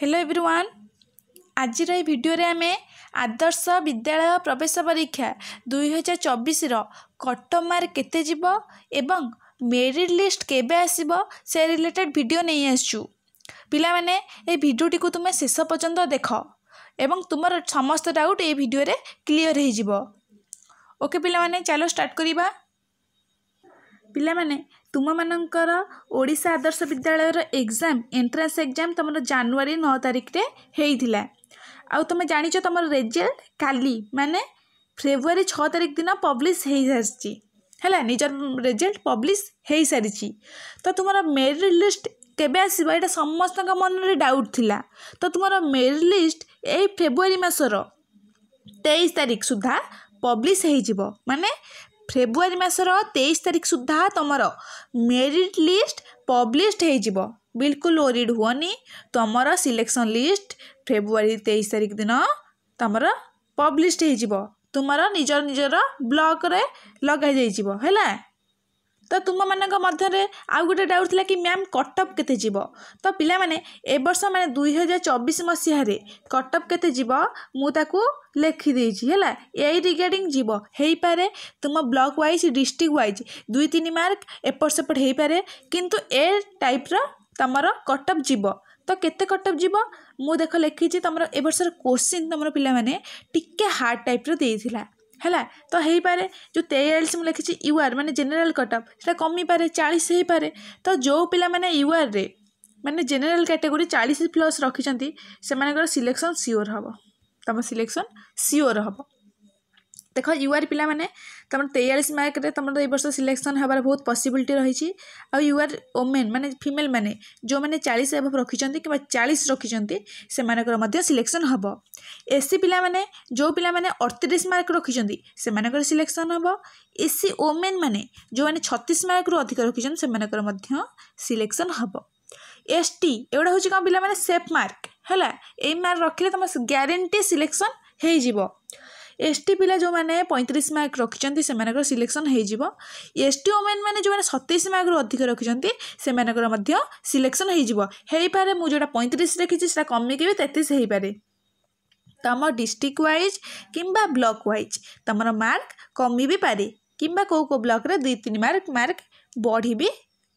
Hello everyone. आज video रे आमे आदर्श विद्यालय प्रवेश परीक्षा 2024 कट मार्क केते जीवो एवं मेरिट लिस्ट केबे आसीबो से रिलेटेड वीडियो नहीं आसछु। पिला माने ए वीडियोटी को तुमे शेष पर्यंत देख एवं तुमर समस्त डाउट ए वीडियो रे क्लियर हो जिवो। ओके पिला माने चलो स्टार्ट करिबा। पिला माने तुम मानकर Odisha Adarsh Vidyalaya exam entrance exam तुम जनवरी 9 तारिख रे हेइथिला। आउ तुम जानिछ तुम रिजल्ट काली माने फेब्रुआरी 6 तारिख दिन पब्लिश हो सारी है निजर रिजल्ट पब्लिश हो सारी। तो तुम मेरिट लिस्ट केबे आसीबो एटा समस्त मन रे डाउट थिला। तो तुम मेरिट लिस्ट ए फेब्रुआरी मासर 23 तारिख सुधा पब्लिश हो जिवो। माने फेब्रुआरी मासर 23 तारिख सुधा तुम मेरिट लिस्ट पब्लिश हो जिवो। बिल्कुल वरीड हुअनी। तुमर सिलेक्शन लिस्ट फेब्रुआरी 23 तारिख दिन तुम पब्लिश हो जिवो। तुमर निजर निजर ब्लॉग रे लगा जाइजिवो हैला। तो तुम मानक मध्य आउ गोटे डाउट थिला कि मैम कटअप केते जीवो। तो पिला माने ए वर्ष माने 2024 मसीहा रे कटअप केते जीवो मु ताकू लिखि देछि हैला। एई रिगार्डिंग जीवो हेई पारे तुम block wise district wise 2-3 mark एपट सेपट हेई पारे किंतु ए टाइप रो तमरो कटअप जीवो। तो केते कटअप जीवो मु देख लिखि तमरो ए वर्ष क्वेश्चन तमरो पिला माने टिके हार्ड टाइप रो देइथिला हैला। तो हेई पारे जो 43 मु लिखि यूआर माने जनरल कटअप सेटा कमी पारे 40 हेई पारे। तो जो पिला माने यूआर रे माने जनरल कैटेगरी 40 प्लस रखिचंती से मानकर सिलेक्शन सियोर हबो। तम सिलेक्शन सियोर हबो। देखो यूआर पिला माने तुम 43 मार्क रे तुम ए वर्ष सिलेक्शन हबार बहुत पॉसिबिलिटी रही। आ यूआर ओमेन माने फीमेल माने जो माने 40 एबव रखिचंती कि 40 रखिचंती से मानकर मध्य सिलेक्शन हबो। एससी पिला माने जो पिला माने 38 मार्क रखिचंती से मानकर सिलेक्शन हबो। एससी ओमेन माने जो माने 36 मार्क रु अधिक रखिचंती से मानकर मध्य सिलेक्शन हबो। एसटी एवडा होची का पिला माने सेफ मार्क हैला। ए मार्क रखिले तुम ग्यारंटी सिलेक्शन हे जिवो। एसटी पिला जो माने 35 मार्क रखिचंती से मानकर सिलेक्शन हे जिवो। एसटी ओमेन माने जो माने 27 मार्क रु अधिक रखिचंती से मानकर मध्य सिलेक्शन हे जिवो। हेई पारे मु जोटा 35 रखिछि सेटा कमी के भी 33 हेई पारे। तम डिस्ट्रिक्ट वाइज किंबा ब्लॉक वाइज तमर मार्क कमी भी पारे किंबा को ब्लॉक रे 2-3 मार्क बढ़ी भी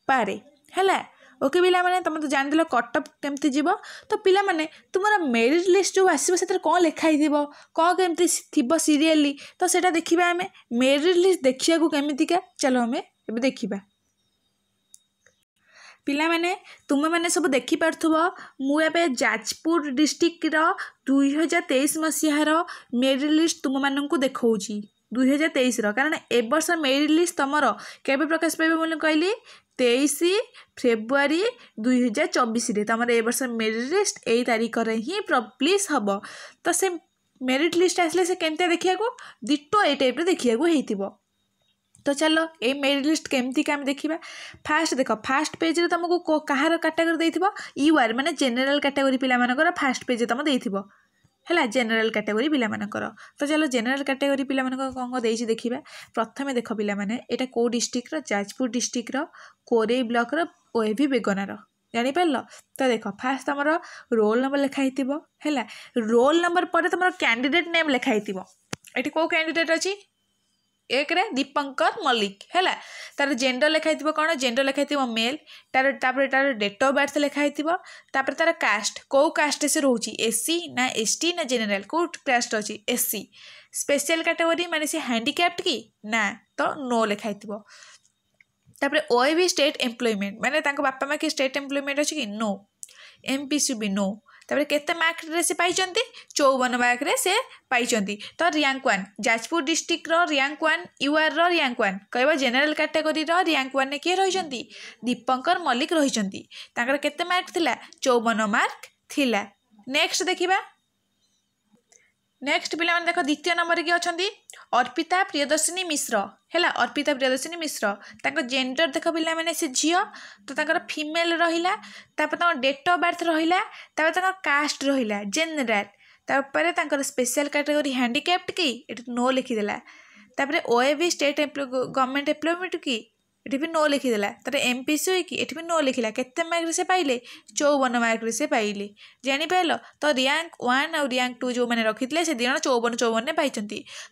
पारे हैला। ओके पिला माने तुम तो जान दिलो कटअप केमती जीवो। तो पिला माने तुमरा मेरिट लिस्ट जो आसीबो सेतर कोन लिखाई दिबो कोन केमती थिबो सीरियली। तो सेटा देखिबा हमें मेरिट लिस्ट देखिया को केमिति का चलो हमें एबे देखिबा। पिला माने तुम माने सब देखि पारथुबो मु एबे जाजपुर डिस्ट्रिक्ट रो 2023 मसीहा रो मेरिट लिस्ट तुम माननकु देखौची 2023 रो। कारण ए वर्ष मेरिट लिस्ट तमरो केबे प्रकाश पाइबो बोले कहली 23 फेब्रुआरी 2024 रे तमर ए वर्ष मेरिट लिस्ट ए तारीख रे ही पब्लिश हबो। तो से मेरिट लिस्ट आसले से केमते देखिया को डिटो ए टाइप रे देखिया को हेतिबो। तो चलो ए मेरिट लिस्ट केमती काम देखिबा। फास्ट देखो फास्ट पेज रे तुमको कहार कैटेगरी देइथिबो यूआर माने जनरल कैटेगरी पिला मानकर फास्ट पेज तुम देइथिबो हैला। जनरल कैटेगरी पिला मानकर। तो चलो जनरल कैटेगरी पिला मानकर कोन देइछि देखिबा। प्रथमे देखो पिला माने एटा को डिस्ट्रिक्ट रो जाजपुर डिस्ट्रिक्ट रो कोरेई ब्लॉक रो ओएवी बेगनार जानि पारलो। तो देखो फास्ट तमरो रोल नंबर लिखाई थिबो हैला। रोल नंबर पर तमरो कैंडिडेट नेम लिखाई थिबो। एटी को कैंडिडेट अछि एक रे दीपंकर मल्लिक हैला। तार जेंडर लिखाई थिबो कोन जेंडर लिखाई थिबो मेल। तार डेट ऑफ बर्थ लिखाई थिबो। तार कास्ट को कास्ट से रहउची एससी ना एसटी ना जनरल को कास्ट अछि एससी। स्पेशल कैटेगरी माने से हैंडीकैप्ड की ना तो नो लिखाई थिबो। तापर ओएवी स्टेट एम्प्लॉयमेंट माने तांको बापा मा के स्टेट एम्प्लॉयमेंट अछि कि नो। MPCB no. तापर केते मार्क रे से पाइचंती 54 मार्क रे से पाइचंती। तो रैंक 1 जाजपुर डिस्ट्रिक्ट रो रैंक 1 यूआर रो रैंक 1 कहबा जनरल कैटेगरी रो रैंक 1 ने के रहिचंती दीपंकर मल्लिक रहिचंती। ताकर केते मार्क थिला 54 मार्क थिला। नेक्स्ट देखिबा। नेक्स्ट पिला माने देखो द्वितीय नंबर के अछंती अर्पिता प्रियदर्शिनी मिश्र हैला। अर्पिता प्रियदर्शिनी मिश्र ताको जेंडर देखो पिला माने से झियो तो ताकर फीमेल रहिला। तापर ताको डेट ऑफ बर्थ रहिला। तापर ताको कास्ट रहिला जनरल। तापर ताकर स्पेशल कैटेगरी हैंडीकैप्ड की एट नो लिखि देला। तापर ओएवी स्टेट गवर्नमेंट एम्प्लॉयमेंट की ये भी नो लिखिदेला तार एमपीसी होगी ये भी नो लिखला केते मार्क से पाइले 54 मार्क से पाइले जानीपार तो रैंक 1 और रैंक 2 जो मैंने रखी से दिन 54 ने पाई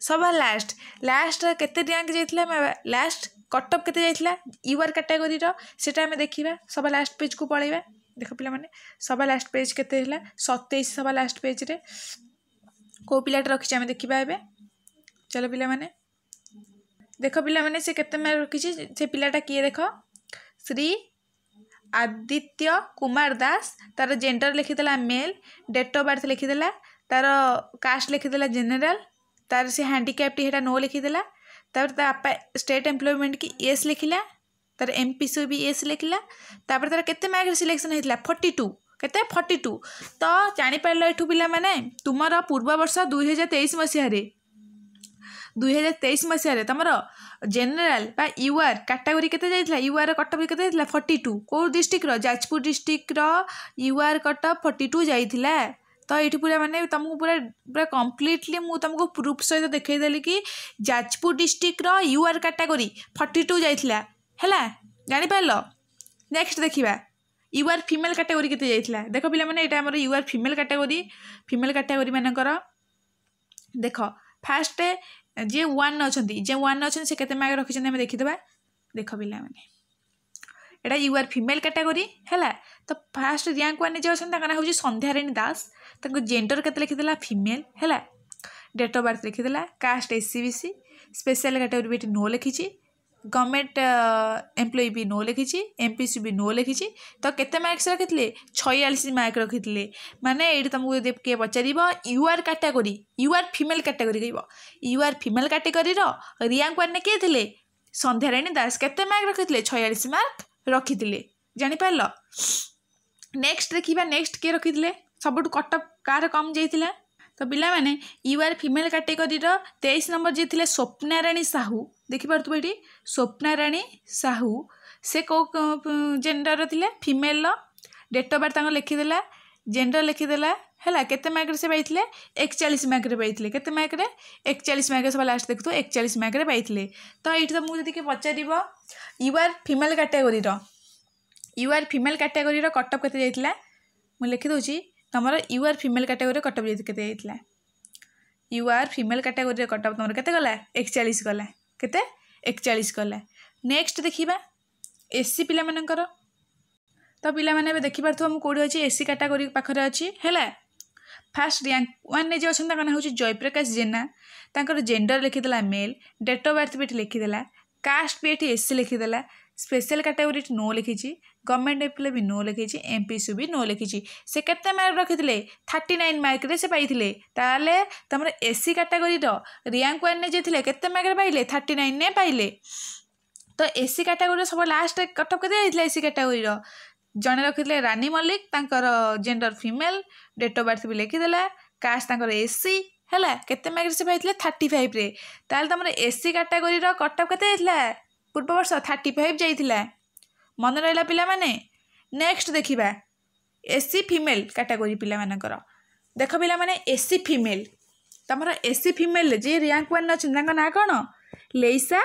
सभा लास्ट लास्ट केते रैंक जाइए लास्ट कटअप केते जाइए यूआर कैटेगोरी सेटा आम देखा सभा लास्ट पेज को पलैया देख पिला माने सभा लास्ट पेज केते 27 सभा लास्ट पेज रे को पिलाटा रखी आम देखा ए चलो पिला माने देख पिला माने से केते मार्क रखी से पिलाटा किए देख श्री आदित्य कुमार दास तार जेंडर लिखिदेला मेल डेट ऑफ बर्थ लिखिदेला तार कास्ट लिखिदेला जनरल तार से हैंडिकैप्ट हेटा नो लिखिदेला तापर स्टेट एम्प्लॉयमेंट की एस लिखिला तार एमपीसी भी एस लिखिला तापर तार केते मार्क सिलेक्शन होइतला 42 केते 42 तो जानि पारलो एठू पिला माने तुमर पूर्व वर्ष 2023 मसिया रे 2023 मसीह तुम जेनेल यूआर कैटेगोरी केते जाइथिला यूआर कटअप केते जाइथिला 42 को district Jajpur district UR cutoff 42 जाइथिला तो ये पूरा माने तुमको पूरा पूरा कम्प्लीटली मु तुमको प्रूफ सहित देखईदेली कि जाजपुर डिस्ट्रिक्ट यूआर कैटेगोरी 42 जाइथिला हैला जानि पारलो नेक्स्ट देखिबा यूआर फीमेल कैटेगोरी केते जाइथिला देखो पिला माने एटा हमर यूआर फीमेल कैटेगोरी मानकर देख फास्ट जे 1 अच्छा से केते मार्क रखिछन हम देखिदबा देख पिला माने एटा यूआर फीमेल कैटेगोरी हैला तो फास्ट रैंक 1 जे अछन ताका ना होची संध्याराणी दास ताको जेंडर केते लिखिदेला फीमेल हैला डेट ऑफ बर्थ लिखिदेला कास्ट एससीबीसी स्पेशल कैटेगोरी भी नो लिखिछि गवर्नमेंट एम्प्लॉय भी नो लिखिछि एमपीसी भी नो लिखिछि तो केते मार्क्स रखितले 46 मार्क रखितले माने एडी तुमको जदि के पचारिबो UR category UR female category कहबो यूआर फीमेल कैटेगोरी रो रैंक 1 ने के थिले संध्याराणी दास केते मार्क रखितले 46 मार्क रखितले जानि पारलो नेक्स्ट देखिबा नेक्स्ट के रखितले सबटु कटअप कार कम जाइतिला तो पिला माने यूआर फीमेल कैटेगोरी रो 23 नंबर जे थिले स्वप्नाराणी साहू देखि पारतु बेटी स्वप्नाराणी साहू से को जेंडर थिले फीमेल डेट ऑफ बर्थ तांको लिखिदेला जेंडर लिखिदेला हैला केते मार्क से पाइथिले 41 मार्क रे पाइथिले केते मार्क रे 41 मार्क सब लास्ट देखतो 41 मार्क रे पाइथिले तो एठी तो मु जदि के पचारिबो यूआर फीमेल कैटेगोरी रो कटअप केते जाइतिला मु लिखि दोची तमरो यूआर फीमेल कैटेगोरी रो कटअप केते जाइतिला यूआर फीमेल कैटेगोरी रो कटअप तमरो केते गला 41 गला केते 41 गला नेक्स्ट देखिबा एससी पिला मानकर तो पिला माने देखि पारथो हम कोडी अछि एससी कैटेगोरी पाखरे अछि हैला फास्ट रैंक 1 ने जे अछन ताका ना होछि जयप्रकाश जेना तांकर जेंडर लिखिदेला मेल डेट ऑफ बर्थ भी लिखिदेला कास्ट भी एससी लिखिदेला स्पेशल कैटेगोरी नो लिखिछि गवर्नमेंट एम्प्लॉय भी नो लिखिछि एमपीसी भी नो लिखिछि से केते मार्क रखिथिले 39 मार्क रे से पाइथिले ताले तमर एससी कैटेगोरी रो रैंक 1 ने जे थिले केते मार्क रे पाइले 39 ने पाइले तो एससी कैटेगोरी सब लास्ट कटअप केते जाइथिले एससी कैटेगोरी रो जने रखिथिले रानी मल्लिक तांकर gender female date of birth भी लिखिदेला कास्ट तांकर एससी हैला केते मार्क से पाइथिले 35 रे ताले तमर एससी कैटेगोरी रो कटअप केते जाइथिला पूर्व वर्ष 35 जाइथिला मन रहिला पिला माने नेक्स्ट देखिबा एससी फीमेल कैटेगोरी पिला मानकर देख पिला माने एससी फीमेल तमर एससी फीमेल जे रैंक 1 अछि तांका ना कोन लेइसा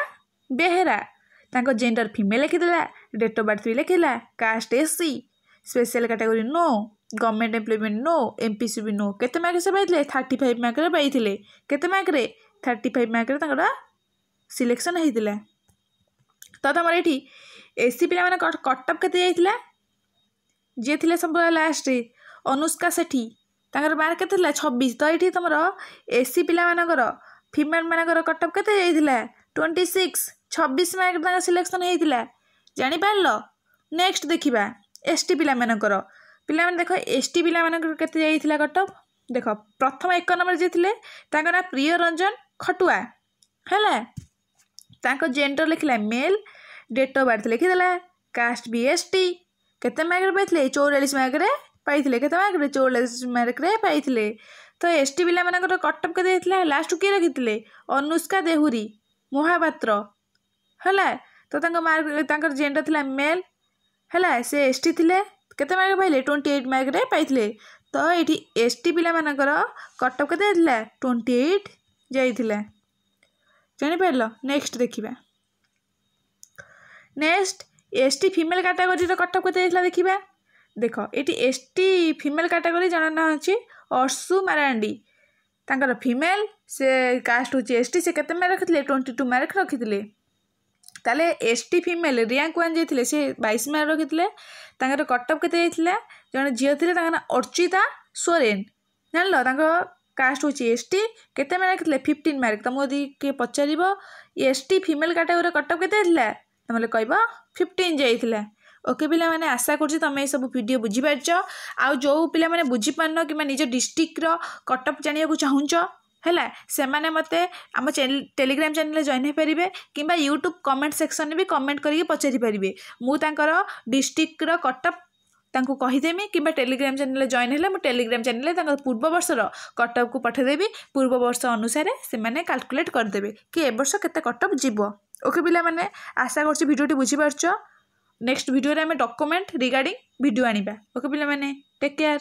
बेहेरा तांको जेंडर फीमेल लिखिदेला डेट ऑफ बर्थ भी लिखिला caste SC special category no government employment no MPC भी नो केते मार्क से पाइथिले 35 मार्क रे पाइथिले केते मार्क रे 35 मार्क रे तांका सिलेक्शन हेतिला तो तमर एठी एससी पिला माने कटअप केते जाइथिला जे थिले सब लास्ट रे अनुष्का सेठी तांकर मार्क केते थिला 26 तो एठी तमर एससी पिला मानकर फीमेल मानकर कटअप केते जाइथिला 26 मार्क तांका सिलेक्शन हेतिला जानि पारलो नेक्स्ट देखिबा एसटी पिला मानकर पिला माने देखो एसटी पिला मानकर केते जाइथिला कटअप देखो प्रथम 1 नंबर जे थिले तांका ना प्रिय रंजन खटुआ हैला तांको जेंडर लिखिला मेल डेट ऑफ बर्थ लिखिदेला कास्ट बीएसटी केते मार्क पाइथिले 44 मार्क रे पाइथिले केते मार्क रे 44 मार्क रे पाइथिले तो एसटी पिला मानकर कटअप केते जाइथिला लास्ट के रखिथिले अनुष्का देहुरी महापात्र हैला तो तांको मार्क तांकर जेंडर थिला मेल हैला से एसटी थिले केते मार्क पाइले 28 मार्क रे पाइथिले तो एठी एसटी पिला मानकर कटअप केते जाइथिला 28 जाइथिला जानि पारलो नेक्स्ट देखिबा next ST female category cut off केते देखा देख ये एसटी फीमेल कैटेगरी जन ना अच्छी अर्शु मारांडी तांकर फीमेल से कास्ट हूँ एसटी से केते मार्क रखिले 22 मार्क रखिले ताले एसटी फीमेल रैंक 1 जाइए सी 22 मार्क रखिले तांकर कट ऑफ केते जन झील थे अर्चिता सोरेन जान लो कास्ट हूँ एसटी केते मार्क रखिले 15 मार्क तुमको यदि किए पचार ST female category cut off केते तुम कह 15 जाइए ओके पिला माने आशा करुँच तुम ये सब वीडियो बुझीपार आउ जो पिला माने बुझीपारन कि निज डिस्ट्रिक्टर कट ऑफ जाना चाहूच है से माने मते आम टेलीग्राम चैनल जॉइन हो पारे कि यूट्यूब कमेंट सेक्शन में भी कमेंट करके पचारि पारे मुझे डिस्ट्रिक्टर कट ऑफ तांको कहीदेमी कि टेलीग्राम चैनल जॉइन है मुझे टेलीग्राम चैनल पूर्व वर्षर कट ऑफ को पठेदेवी पूर्व वर्ष अनुसार से मैंने कैलकुलेट करदेवे कि ए वर्ष केते कट ऑफ जीव ओके पिला माने आशा करछि वीडियोटी बुझीपारछ नेक्स्ट वीडियो रे हमें डॉक्यूमेंट रिगार्डिंग वीडियो आनिबा ओके पिला माने टेक केयर।